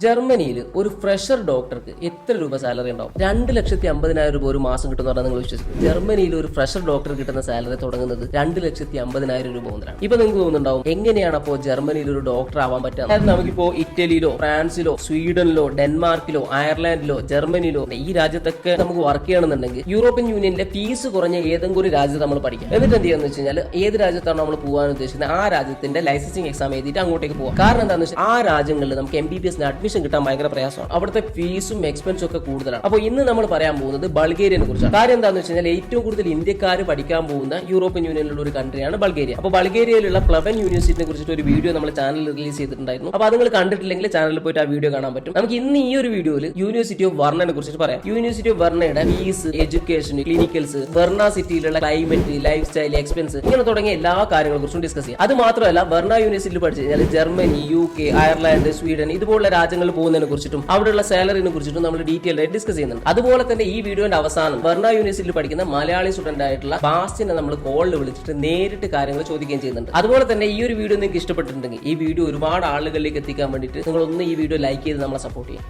ജർമ്മനിയിൽ ഒരു ഫ്രഷർ ഡോക്ടർക്ക് എത്ര രൂപ സാലറി ഉണ്ടാവും? 2,50,000 രൂപ ഒരു മാസം കിട്ടുന്ന പറഞ്ഞാൽ നിങ്ങൾ വിശ്വസിക്കും? ജർമ്മനിയിൽ ഒരു ഫ്രഷർ ഡോക്ടർ കിട്ടുന്ന സാലറി തുടങ്ങുന്നത് 2,50,000 രൂപ മുതലാണ്. ഇപ്പൊ നിങ്ങൾക്ക് തോന്നുന്നുണ്ടാവും എങ്ങനെയാണ് അപ്പോൾ ജർമ്മനിയിൽ ഒരു ഡോക്ടർ ആവാൻ പറ്റുക? അതായത് നമുക്കിപ്പോ ഇറ്റലിയിലോ ഫ്രാൻസിലോ സ്വീഡനിലോ ഡെൻമാർക്കിലോ അയർലാൻഡിലോ ജർമ്മനിയിലോ ഈ രാജ്യത്തൊക്കെ നമുക്ക് വർക്ക് ചെയ്യണമെന്നുണ്ടെങ്കിൽ യൂറോപ്യൻ യൂണിയനിലെ ഫീസ് കുറഞ്ഞ ഏതെങ്കിലും ഒരു രാജ്യത്ത് നമ്മൾ പഠിക്കാം. എന്നിട്ട് എന്ത് ചെയ്യാന്ന് വെച്ച് കഴിഞ്ഞാൽ ഏത് രാജ്യത്താണ് നമ്മൾ പോകാൻ ഉദ്ദേശിക്കുന്നത് ആ രാജ്യത്തിന്റെ ലൈസൻസിങ് എക്സാം എഴുതിയിട്ട് അങ്ങോട്ടേക്ക് പോകാം. കാരണം എന്താണെന്ന് വെച്ചാൽ ആ രാജ്യങ്ങളിൽ നമുക്ക് MBBS അഡ്മിഷൻ കിട്ടാൻ ഭയങ്കര പ്രയാസമാണ്. അവിടുത്തെ ഫീസും എക്സ്പെൻസും ഒക്കെ കൂടുതലാണ്. അപ്പോൾ ഇന്ന് നമ്മൾ പറയാൻ പോകുന്നത് ബൾഗേറിയനെ കുറിച്ചാണ്. കാര്യം എന്താണെന്ന് വെച്ച് കഴിഞ്ഞാൽ ഏറ്റവും കൂടുതൽ ഇന്ത്യക്കാർ പഠിക്കാൻ പോകുന്ന യൂറോപ്യൻ യൂണിയനിലുള്ള ഒരു കൺട്രിയാണ് ബൾഗേറിയ. അപ്പോൾ ബൾഗേറിയയിലുള്ള പ്ലവൻ യൂണിവേഴ്സിറ്റിനെ കുറിച്ചിട്ട് ഒരു വീഡിയോ നമ്മൾ ചാനലിൽ റിലീസ് ചെയ്തിട്ടുണ്ടായിരുന്നു. അപ്പോൾ അത് നിങ്ങൾ കണ്ടിട്ടില്ലെങ്കിൽ ചാനലിൽ പോയിട്ട് ആ വീഡിയോ കാണാൻ പറ്റും. നമുക്ക് ഇന്ന് ഈ ഒരു വീഡിയോയിൽ യൂണിവേഴ്സിറ്റി ഓഫ് വെർണയെ കുറിച്ചിട്ട് പറയാം. യൂണിവേഴ്സിറ്റി ഓഫ് വെർണയുടെ ഫീസ്, എഡ്യൂക്കേഷൻ, ക്ലിനിക്കൽസ്, വെർണ സിറ്റിയിലുള്ള ക്ലൈമറ്റ്, ലൈഫ് സ്റ്റൈൽ, എക്സ്പെൻസ് ഇങ്ങനെ തുടങ്ങിയ എല്ലാ കാര്യങ്ങളെ കുറിച്ചും ഡിസ്കസ് ചെയ്യാം. അത് മാത്രമല്ല വെർണ യൂണിവേഴ്സിറ്റിയിൽ പഠിച്ചു കഴിഞ്ഞാൽ ജർമ്മനി, UK, അയർലാൻഡ്, സ്വീഡൻ ഇതുപോലുള്ള രാജ്യങ്ങളിൽ പോകുന്നതിനെ കുറിച്ചിട്ടും അവിടെയുള്ള സാലറിനെ കുറിച്ചിട്ടും നമ്മൾ ഡീറ്റെയിൽ ആയിട്ട് ഡിസ്കസ് ചെയ്യുന്നുണ്ട്. അതുപോലെ തന്നെ ഈ വീഡിയോന്റെ അവസാനം വെർണ യൂണിവേഴ്സിറ്റിയിൽ പഠിക്കുന്ന മലയാളി സ്റ്റുഡന്റ് ആയിട്ടുള്ള ബാസ്റ്റിനെ നമ്മൾ കോളിൽ വിളിച്ചിട്ട് നേരിട്ട് കാര്യങ്ങൾ ചോദിക്കുകയും ചെയ്യുന്നുണ്ട്. അതുപോലെ തന്നെ ഈ ഒരു വീഡിയോ നിങ്ങൾക്ക് ഇഷ്ടപ്പെട്ടിട്ടുണ്ടെങ്കിൽ ഈ വീഡിയോ ഒരുപാട് ആളുകളിലേക്ക് എത്തിക്കാൻ വേണ്ടിയിട്ട് നിങ്ങൾ ഒന്ന് ഈ വീഡിയോ ലൈക്ക് ചെയ്ത് നമ്മളെ സപ്പോർട്ട് ചെയ്യാം.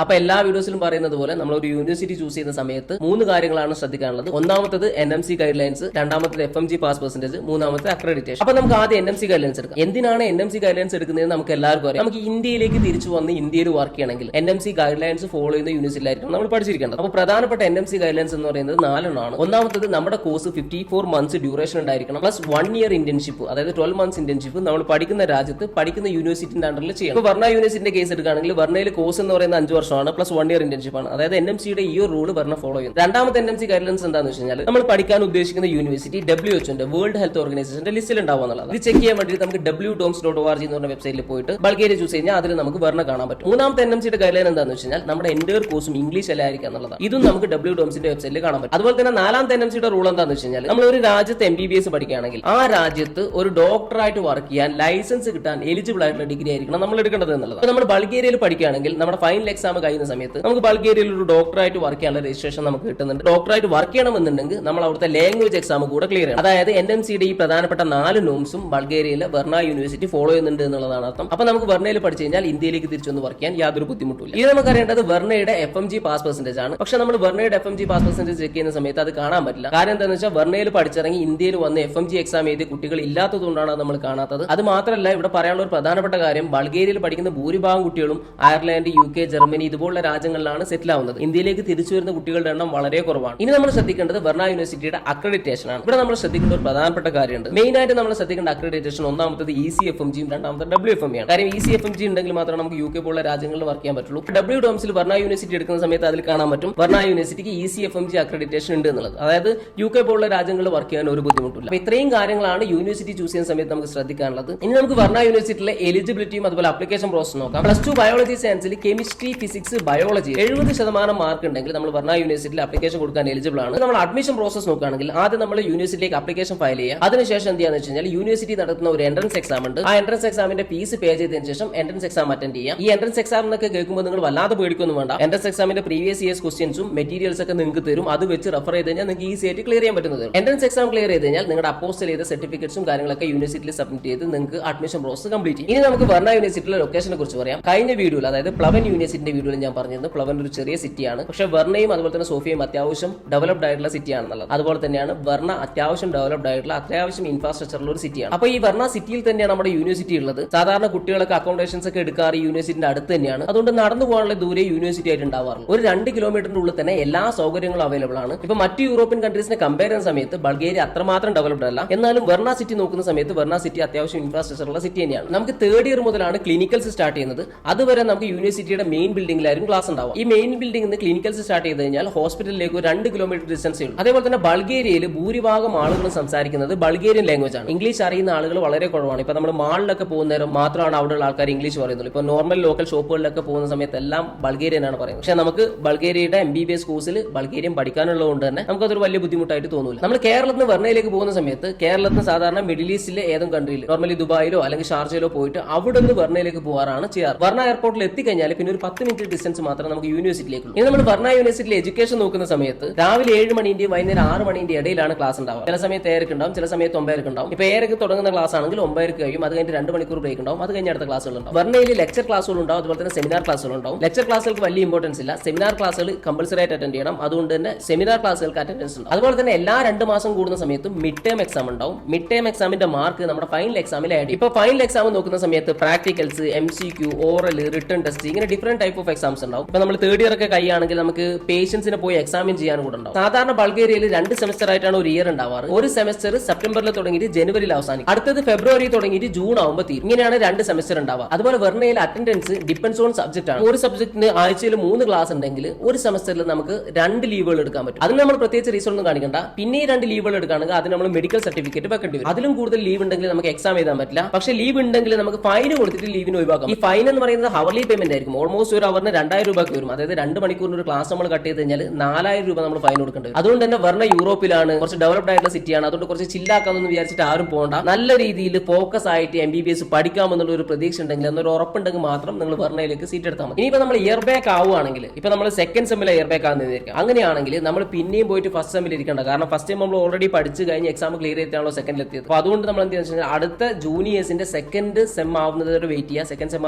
അപ്പൊ എല്ലാ വീഡിയോസിലും പറയുന്നത് പോലെ നമ്മൾ ഒരു യൂണിവേഴ്സിറ്റി ചൂസ് ചെയ്യുന്ന സമയത്ത് 3 കാര്യങ്ങളാണ് ശ്രദ്ധിക്കാനുള്ളത്. ഒന്നാമത്തത് NMC ഗൈഡ് ലൈൻസ്, രണ്ടാമത്തത് FMG പാസ് പെർസെന്റേജ്, മൂന്നാമത്തെ അക്രഡിറ്റേഷൻ. അപ്പൊ നമുക്ക് ആദ്യം NMC ഗൈഡ് ലൈൻസ് എടുക്കാം. എന്തിനാണ് NMC ഗൈഡ് ലൈൻസ് എടുക്കുന്നത് നമുക്ക് എല്ലാവർക്കും അറിയാം. നമുക്ക് ഇന്ത്യയിലേക്ക് തിരിച്ചു വന്ന് ഇന്ത്യയിൽ വർക്ക് ചെയ്യണമെങ്കിൽ NMC ഗൈഡ് ലൈൻസ് ഫോളോ ചെയ്യുന്ന യൂണിവേഴ്സിറ്റിയിലായിരിക്കും നമ്മൾ പഠിച്ചിരിക്കേണ്ടത്. അപ്പോൾ പ്രധാനപ്പെട്ട NMC ഗൈഡ് ലൈൻസ് എന്ന് പറയുന്നത് 4 എണ്ണമാണ്. ഒന്നാമത്തത് നമ്മുടെ കോഴ്സ് 54 മന്ത്സ് ഡ്യൂറേഷൻ ഉണ്ടായിരിക്കണം, പ്ലസ് 1 ഇയർ ഇന്റേൺഷിപ്പ്, അതായത് 12 മന്ത്സ് ഇന്റേൺഷിപ്പ് നമ്മൾ പഠിക്കുന്ന രാജ്യത്ത് പഠിക്കുന്ന യൂണിവേഴ്സിറ്റിന്റെ അണ്ടറിൽ ചെയ്യണം. ഇപ്പോൾ വെർണ യൂണിവേഴ്സിറ്റിന്റെ കേസ് എടുക്കുകയാണെങ്കിൽ വെർണയിൽ കോഴ്സ് എന്ന് പറയുന്നത് 5 വർഷമാണ് പ്ലസ് 1 ഇയർ ഇന്റേൺഷിപ്പ് ആണ്. അതായത് NMCയുടെ ഈ ഒരു റൂൾ വെർണ ഫോളോ ചെയ്യുന്നു. രണ്ടാമത്തെ NMC ഗൈഡ്ലൈൻസ് എന്താണെന്ന് വെച്ച് കഴിഞ്ഞാൽ നമ്മൾ പഠിക്കാൻ ഉദ്ദേശിക്കുന്ന യൂണിവേഴ്സിറ്റി WHO വേൾഡ് ഹെൽത്ത് ഓർഗനൈസേഷന്റെ ലിസ്റ്റിൽ ഉണ്ടാവുക എന്നുള്ളത്. ഇത് ചെക്ക് ചെയ്യാൻ വേണ്ടി നമുക്ക് www.doms.org എന്ന് പറഞ്ഞ വെബ്സൈറ്റിൽ പോയിട്ട് ബൾഗേറിയ ചൂസ് കഴിഞ്ഞാൽ അതിൽ നമുക്ക് വെർണ കാണാൻ പറ്റും. മൂന്നാമത്തെ NMCയുടെ ഗൈഡ്ലൈൻ എന്താണെന്ന് വെച്ച് കഴിഞ്ഞാൽ നമ്മുടെ എൻറ്റയർ കോഴ്സും ഇംഗ്ലീഷ് അല്ലായിരിക്കും എന്നുള്ളതാണ്. ഇതും നമുക്ക് www.doms.ന്റെ വെബ്സൈറ്റിൽ കാണാൻ പറ്റും. അതുപോലെ തന്നെ നാലാമത്തെ NMCയുടെ റൂൾ എന്താണെന്ന് വെച്ച് കഴിഞ്ഞാൽ നമ്മൾ ഒരു രാജ്യത്ത് MBBS പഠിക്കുകയാണെങ്കിൽ ആ രാജ്യത്ത് ഒരു ഡോക്ടറായിട്ട് വർക്ക് ചെയ്യാൻ ലൈസൻസ് കിട്ടാൻ എലിജിബിൾ ആയിട്ടുള്ള ഡിഗ്രി ആയിരിക്കണം നമ്മൾ എടുക്കേണ്ടത് എന്നുള്ളത്. നമ്മൾ ബൾഗേറിയയിൽ പഠിക്കുകയാണെങ്കിൽ നമ്മുടെ ഫൈനൽ എക്സാം കഴിയുന്ന സമയത്ത് നമുക്ക് ബൾഗേറിയയിൽ ഒരു ഡോക്ടറായിട്ട് വർക്ക് ചെയ്യാനുള്ള രജിസ്ട്രേഷൻ നമുക്ക് കിട്ടുന്നുണ്ട്. ഡോക്ടറായിട്ട് വർക്ക് ചെയ്യണമെന്നുണ്ടെങ്കിൽ നമ്മൾ അവിടുത്തെ ലാംഗ്വേജ് എക്സാം കൂടെ ക്ലിയർ ചെയ്യണം. അതായത് NMCയുടെ ഈ പ്രധാനപ്പെട്ട 4 നോംസും ബൾഗേറിയയിലെ വെർണ യൂണിവേഴ്സിറ്റി ഫോളോ ചെയ്യുന്നുണ്ട് എന്നുള്ളതാണ് അർത്ഥം. അപ്പൊ നമുക്ക് വെർണയിൽ പഠിച്ചു കഴിഞ്ഞാൽ ഇന്ത്യയിലേക്ക് തിരിച്ചൊന്ന് വർക്ക് ചെയ്യാൻ യാതൊരു ബുദ്ധിമുട്ടില്ല. ഇത് നമുക്ക് അറിയേണ്ടത് വെർണയുടെ FMG പാസ് പെർസെന്റേജ് ആണ്. പക്ഷെ നമ്മൾ വെർണയുടെ FMG പാസ് പെർസെന്റേജ് ചെക്ക് ചെയ്യുന്ന സമയത്ത് അത് കാണാൻ പറ്റില്ല. കാരണം എന്താണെന്ന് വെച്ചാൽ വെർണയിൽ പഠിച്ചിറങ്ങി ഇന്ത്യയിൽ വന്ന് FMG എക്സാം എഴുതിയ കുട്ടികൾ ഇല്ലാത്തതുകൊണ്ടാണ് നമ്മൾ കാണാത്തത്. അത് മാത്രമല്ല ഇവിടെ പറയാനുള്ള ഒരു പ്രധാനപ്പെട്ട കാര്യം ബൾഗേറിയയിൽ പഠിക്കുന്ന ഭൂരിഭാഗം കുട്ടികളും അയർലാൻഡ്, UK, ജർമ്മനി ഇതുപോലുള്ള രാജ്യങ്ങളിലാണ് സെറ്റിൽ ആവുന്നത്. ഇന്ത്യയിലേക്ക് തിരിച്ചു വരുന്ന കുട്ടികളുടെ എണ്ണം വളരെ കുറവാണ്. ഇനി നമ്മൾ ശ്രദ്ധിക്കേണ്ടത് വെർണ യൂണിവേഴ്സിറ്റിയുടെ അക്രഡിറ്റേഷൻ ആണ്. ഇവിടെ നമ്മൾ ശ്രദ്ധിക്കേണ്ട ഒരു പ്രധാനപ്പെട്ട കാര്യമുണ്ട്. മെയിൻ ആയിട്ട് നമ്മൾ ശ്രദ്ധിക്കേണ്ട അക്രഡിറ്റേഷൻ ഒന്നാമത്തത് ECFMG, രണ്ടാമത്തെ WFMG ആണ്. കാര്യം ECFMG ഉണ്ടെങ്കിൽ മാത്രമേ നമുക്ക് UK പോലുള്ള രാജ്യങ്ങളിൽ വർക്ക് ചെയ്യാൻ പറ്റുള്ളൂ. WDOMSൽ വെർണ യൂണിവേഴ്സിറ്റി എടുക്കുന്ന സമയത്ത് അതിൽ കാണാൻ പറ്റും വെർണ യൂണിവേഴ്സിറ്റിക്ക് ECFMG അക്രഡിറ്റേഷൻ ഉണ്ട് എന്നുള്ളത്. അതായത് UK പോലുള്ള രാജ്യങ്ങളിൽ വർക്ക് ചെയ്യാൻ ഒരു ബുദ്ധിമുട്ടില്ല. അപ്പൊ ഇത്രയും കാര്യങ്ങളാണ് യൂണിവേഴ്സിറ്റി ചൂസ് ചെയ്യുന്ന സമയത്ത് നമുക്ക് ശ്രദ്ധിക്കാനുള്ളത്. ഇനി നമുക്ക് വെർണ യൂണിവേഴ്സിറ്റിയിലെ എലിജിബിലിറ്റിയും അതുപോലെ അപ്ലിക്കേഷൻ പ്രോസസ് നോക്കാം. +2 ബയോളജി സയൻസിൽ കെമിസ്ട്രി, ഫിസിക്സ്, ബയോളജി 70% മാർക്ക് ഉണ്ടെങ്കിൽ നമ്മൾ വെർണ യൂണിവേഴ്സിറ്റിയിൽ അപ്ലിക്കേഷൻ കൊടുക്കാൻ എലിജിബിൾ ആണ്. നമ്മൾ അഡ്മിഷൻ പ്രോസസ് നോക്കുകയാണെങ്കിൽ ആദ്യം നമ്മൾ യൂണിവേഴ്സിറ്റിയിലേക്ക് അപ്ലിക്കേഷൻ ഫയൽ ചെയ്യുക. അതിനുശേഷം എന്ത് ചെയ്യാന്ന് വെച്ച് കഴിഞ്ഞാൽ യൂണിവേഴ്സിറ്റി നടത്തുന്ന ഒരു എൻട്രൻസ് എക്സാം ഉണ്ട്. ആ എൻട്രൻസ് എക്സാമിന്റെ ഫീസ് പേ ചെയ്തതിനു ശേഷം എൻട്രൻസ് എക്സാം അറ്റൻഡ് ചെയ്യാം. ഈ എൻട്രൻസ് എക്സാം എന്നൊക്കെ കേൾക്കുമ്പോൾ നിങ്ങൾ വല്ലാതെ പേടിക്കൊന്നും വേണ്ട. എൻട്രൻസ് എക്സാമിന്റെ പ്രീവിയസ് ഇയേഴ്സ് ക്വസ്റ്റ്യൻസും മെറ്റീരിയൽസ് ഒക്കെ നിങ്ങൾക്ക് തരും. അത് വെച്ച് റെഫർ ചെയ്ത് കഴിഞ്ഞാൽ നിങ്ങൾക്ക് ഈസി ആയിട്ട് ക്ലിയർ ചെയ്യാൻ പറ്റുന്നത്. എൻട്രൻസ് എക്സാം ക്ലിയർ ചെയ്ത് കഴിഞ്ഞാൽ നിങ്ങളുടെ അപ്പോസ്റ്റൽ ചെയ്ത സർട്ടിഫിക്കറ്റ്സും കാര്യങ്ങളൊക്കെ യൂണിവേഴ്സിറ്റിയിൽ സബ്മിറ്റ് ചെയ്ത് നിങ്ങൾക്ക് അഡ്മിഷൻ പ്രോസസ് കംപ്ലീറ്റ് ചെയ്യും. ഇനി നമുക്ക് വെർണ യൂണിവേഴ്സിറ്റിയിലെ ലൊക്കേഷനെ കുറിച്ച് പറയാം. കഴിഞ്ഞ വീഡിയോയിൽ അതായത് പ്ലവൻ യൂണിവേഴ്സിറ്റിന്റെ വീഡിയോയിൽ ഞാൻ പറഞ്ഞിരുന്നു പ്ലവൻ ഒരു ചെറിയ സിറ്റിയാണ്. പക്ഷെ വെർണയും അതുപോലെ തന്നെ സോഫിയയും അത്യാവശ്യം ഡെവലപ്ഡ് ആയിട്ടുള്ള സിറ്റിയാണെന്നുള്ളത്. അതുപോലെ തന്നെയാണ് വെർണ അത്യാവശ്യം ഡെവലപ്ഡ് ആയിട്ടുള്ള അത്യാവശ്യം ഇൻഫ്രാസ്ട്രക്ചറുള്ള ഒരു സിറ്റിയാണ്. അപ്പോൾ ഈ വെർണ സിറ്റിയിൽ തന്നെയാണ് നമ്മുടെ യൂണിവേഴ്സിറ്റി ഉള്ളത്. സാധാരണ കുട്ടികളൊക്കെ അക്കോമഡേഷൻസ് ഒക്കെ എടുക്കാറ് യൂണിവേഴ്സിറ്റിന്റെ അടുത്ത് തന്നെയാണ്. അതുകൊണ്ട് നടന്നു പോകാനുള്ള ദൂരെ യൂണിവേഴ്സിറ്റി ആയിട്ട് ഉണ്ടാവാറുള്ളൂ. ഒരു 2 കിലോമീറ്ററിന്റെ ഉള്ളിൽ തന്നെ എല്ലാ സൗകര്യങ്ങളും അവൈലബിൾ ആണ്. ഇപ്പൊ മറ്റു യൂറോപ്യൻ കൺട്രീസിനെ കമ്പയർ ചെയ്യുന്ന സമയത്ത് ബൾഗേറിയ അത്രമാത്രം ഡെവലപ്ഡ് അല്ല. എന്നാലും വെർണ സിറ്റി നോക്കുന്ന സമയത്ത് വെർണ സിറ്റി അത്യാവശ്യം ഇൻഫ്രാസ്ട്രക്ചറുള്ള സിറ്റി തന്നെയാണ്. നമുക്ക് 3rd ഇയർ മുതലാണ് ക്ലിനിക്കൽസ് സ്റ്റാർട്ട് ചെയ്യുന്നത്. അതുവരെ നമുക്ക് യൂണിവേഴ്സിറ്റിയുടെ മെയിൻ ബിൽഡിംഗിലായിരിക്കും ക്ലാസ് ഉണ്ടാവും. ഈ മെയിൻ ബിൽഡിംഗിൽ നിന്ന് ക്ലിനിക്കൽസ് സ്റ്റാർട്ട് ചെയ്ത് കഴിഞ്ഞാൽ ഹോസ്പിറ്റലിലേക്ക് 2 കിലോമീറ്റർ ഡിസ്റ്റൻസേ ഉള്ളൂ. അതേപോലെ തന്നെ ബൾഗേറിയയിൽ ഭൂരിഭാഗം ആളുകളും സംസാരിക്കുന്നത് ബൾഗേറിയൻ ലാംഗ്വേജ് ആണ്. ഇംഗ്ലീഷ് അറിയുന്ന ആളുകൾ വളരെ കുറവാണ്. ഇപ്പൊ നമ്മൾ മാളിലൊക്കെ പോകുന്ന നേരം മാത്രമാണ് അവിടെയുള്ള ആൾക്കാർ ഇംഗ്ലീഷ് പറയുന്നത്. ഇപ്പൊ നോർമൽ ലോക്കൽ ഷോപ്പുകളിലൊക്കെ പോകുന്ന സമയത്ത് എല്ലാം ബൾഗേറിയൻ ആണ് പറയുന്നത്. പക്ഷെ നമുക്ക് ബൾഗേറിയയുടെ MBBS കോഴ്സിൽ ബൾഗേറിയൻ പഠിക്കാനുള്ളതുകൊണ്ട് തന്നെ നമുക്കതൊരു വലിയ ബുദ്ധിമുട്ടായിട്ട് തോന്നില്ല. നമ്മൾ കേരളത്തിൽ നിന്ന് വെർണയിലേക്ക് പോകുന്ന സമയത്ത് കേരളത്തിൽ സാധാരണ മിഡിൽ ഈസ്റ്റിലെ ഏതും കൺട്രിയിൽ നോർമലി ദുബായിലോ അല്ലെങ്കിൽ ഷാർജയിലോ പോയിട്ട് അവിടെ നിന്ന് വെർണയിലേക്ക് പോകാറാണ് ചെയ്യാറ്. വെർണ എയർപോർട്ടിൽ എത്തിക്കഴിഞ്ഞാൽ പിന്നെ ഒരു 10 മിനിറ്റ് ഡിസ്റ്റൻസ് മാത്രമേ നമുക്ക് യൂണിവേഴ്സിറ്റിയിലേക്ക്. ഇനി നമ്മൾ വർണ്ണ യൂണിവേഴ്സിറ്റിയിൽ എഡ്യൂക്കേഷൻ നോക്കുന്ന സമയത്ത് രാവിലെ 7 മണിന്റെയും വൈകുന്നേരം 6 മണിന്റെയും ഇടയിലാണ് ക്ലാസ് ഉണ്ടാവുക. ചില സമയത്ത് 7 ഉണ്ടാവും, ചില സമയത്ത് 9 ഉണ്ടാവും. ഇപ്പൊ 7 തുടങ്ങുന്ന ക്ലാസ് ആണെങ്കിൽ 9 കഴിയും. അത് കഴിഞ്ഞ് 2 മണിക്കൂർ ബ്രേക്ക് ഉണ്ടാവും. അത് കഴിഞ്ഞ് അടുത്ത ക്ലാസ്സുകൾ ഉണ്ടാവും. വർണ്ണയിൽ ലെക്ചർ ക്ലാസ്സുകൾ ഉണ്ടാവും, അതുപോലെ തന്നെ സെമിനാർ ക്ലാസ്സുകൾ ഉണ്ടാവും. ലെക്ചർ ക്ലാസ്സുകൾക്ക് വലിയ ഇമ്പോർട്ടൻസ് ഇല്ല, സെമിനാർ ക്ലാസ്സുകൾ കമ്പൽസറി ആയിട്ട് അറ്റൻഡ് ചെയ്യണം. അതുകൊണ്ട് തന്നെ സെമിനാർ ക്ലാസ്സുകൾക്ക് അറ്റൻഡൻസ് ഉണ്ട്. അതുപോലെ തന്നെ എല്ലാ 2 മാസം കൂടുന്ന സമയത്തും മിഡ് ടേം എക്സാം ഉണ്ടാവും. മിഡ് ടേം എക്സാമിന്റെ മാർക്ക് നമ്മുടെ ഫൈനൽ എക്സാമിൽ ആഡ് ചെയ്യും. ഇപ്പൊ ഫൈനൽ എക്സാം നോക്കുന്ന സമയത്ത് practicals, MCQ, oral, return test, ഇങ്ങനെ ഡിഫറെന്റ് ടൈപ്പ് ഓഫ് എക്സാംസ് ഉണ്ടാവും. ഇപ്പൊ നമ്മൾ തേർഡ് ഇയർ ഒക്കെ കഴിയുകയാണെങ്കിൽ നമുക്ക് പേഷ്യൻസിനെ പോയി എക്സാമിൻ ചെയ്യാൻ കൂടെ ഉണ്ടാവും. സാധാരണ ബൾഗേറിയയിൽ 2 സെമസ്റ്റർ ആയിട്ടാണ് ഒരു ഇയർ ഉണ്ടാവാറ്. ഒരു സെമസ്റ്റർ സെപ്റ്റംബറിൽ തുടങ്ങിയിട്ട് ജനുവരിയിൽ അവസാനിക്കും, അടുത്തത് ഫെബ്രുവരി തുടങ്ങിയിട്ട് ജൂൺ ആകുമ്പോൾ തീരും. ഇങ്ങനെയാണ് 2 സെമസ്റ്റർ ഉണ്ടാവുക. അതുപോലെ വെർണയിൽ അറ്റൻഡൻസ് ഡിപ്പെൻഡ്സ് ഓൺ സബ്ജക്ട് ആണ്. ഒരു സബ്ജക്റ്റിന് ആഴ്ചയിൽ 3 ക്ലാസ് ഉണ്ടെങ്കിൽ ഒരു സെമസ്റ്ററിൽ നമുക്ക് 2 ലീവുകൾ എടുക്കാൻ പറ്റും. അതിന് നമ്മൾ പ്രത്യേകിച്ച് റീസൺ ഒന്നും കാണിക്കണ്ട. പിന്നെ 2 ലീവുകൾ എടുക്കുകയാണെങ്കിൽ അതിന് നമ്മൾ മെഡിക്കൽ സർട്ടിഫിക്കറ്റ് വെക്കേണ്ടി വരും. അതിലും കൂടുതൽ ലീവ് ഉണ്ടെങ്കിൽ നമുക്ക് എക്സാം എഴുതാൻ പറ്റില്ല. പക്ഷേ ലീവ് ഉണ്ടെങ്കിൽ നമുക്ക് ഫൈൻ കൊടുത്തിട്ട് ലീവിന് ഒഴിവാക്കാം. ഈ ഫൈൻ എന്ന് പറയുന്നത് ഹവർലി പേയ്മെന്റ് ആയിരിക്കും. ഓൾമോസ്റ്റ് ഒരു അവറിന് 2000 രൂപയ്ക്ക് വരും. അതായത് 2 മണിക്കൂറിന് ഒരു ക്ലാസ് നമ്മൾ കട്ട് ചെയ്ത് കഴിഞ്ഞാൽ 4000 രൂപ നമ്മൾ ഫൈൻ കൊടുക്കേണ്ടി വരും. അതുകൊണ്ട് തന്നെ വെർണ യൂറോപ്പിലാണ്, കുറച്ച് ഡെവലപ്ഡ് ആയിട്ടുള്ള സിറ്റിയാണ്. അതുകൊണ്ട് കുറച്ച് ചില്ലാക്കാമെന്ന് വിചാരിച്ചിട്ട് ആരും പോകണ്ട. നല്ല രീതിയിൽ ഫോക്കസ് ആയിട്ട് MBBS പഠിക്കാമെന്നുള്ള ഒരു പ്രതീക്ഷ ഉണ്ടെങ്കിൽ, എന്നൊരു ഉറപ്പുണ്ടെങ്കിൽ മാത്രം നിങ്ങൾ വെർണയിലേക്ക് സീറ്റ് എടുത്താൽ മതി. ഇനിയിപ്പോൾ നമ്മൾ ഇയർ ബാക്ക് ആവുകയാണെങ്കിൽ, ഇപ്പൊ നമ്മൾ സെക്കൻഡ് സെമ്മിലെ ഇയർ ബാക്ക് ആകുന്നതായിരിക്കും. അങ്ങനെയാണെങ്കിൽ നമ്മൾ പിന്നെയും പോയിട്ട് ഫസ്റ്റ് സെമ്മിൽ ഇരിക്കേണ്ട. കാരണം ഫസ്റ്റ് സെം നമ്മൾ ഓൾറെഡി പഠിച്ച് കഴിഞ്ഞ് എക്സാം ക്ലിയർ ചെയ്തിട്ടാണല്ലോ സെക്കൻഡിൽ എത്തിയത്. അപ്പോൾ അതുകൊണ്ട് നമ്മൾ എന്ത് ചെയ്യുന്നത് വെച്ചാൽ അടുത്ത ജൂനിയേഴ്സിന്റെ സെക്കൻഡ് സെം ആവുന്നത് വരെ വെയിറ്റ് ചെയ്യുക. സെക്കൻഡ് സെം